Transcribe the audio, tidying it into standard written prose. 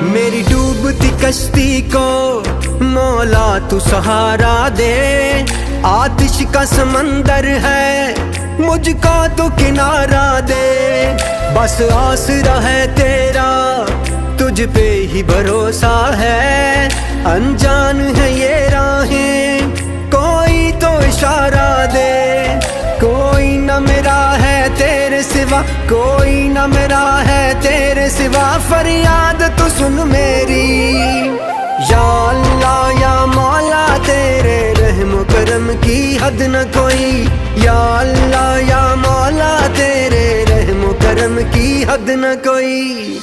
मेरी डूबती कश्ती को मौला तू सहारा दे। आतिश का समंदर है मुझको तो किनारा दे। बस आसरा है तेरा तुझ पे ही भरोसा है। अनजान है ये राहें कोई तो इशारा दे। कोई न मेरा है तेरे सिवा, कोई न मेरा है तेरे सिवा। फरियाद तू सुन मेरी या अल्लाह या मौला, तेरे रहम करम की हद न कोई। या अल्लाह या मौला, तेरे रहम करम की हद न कोई।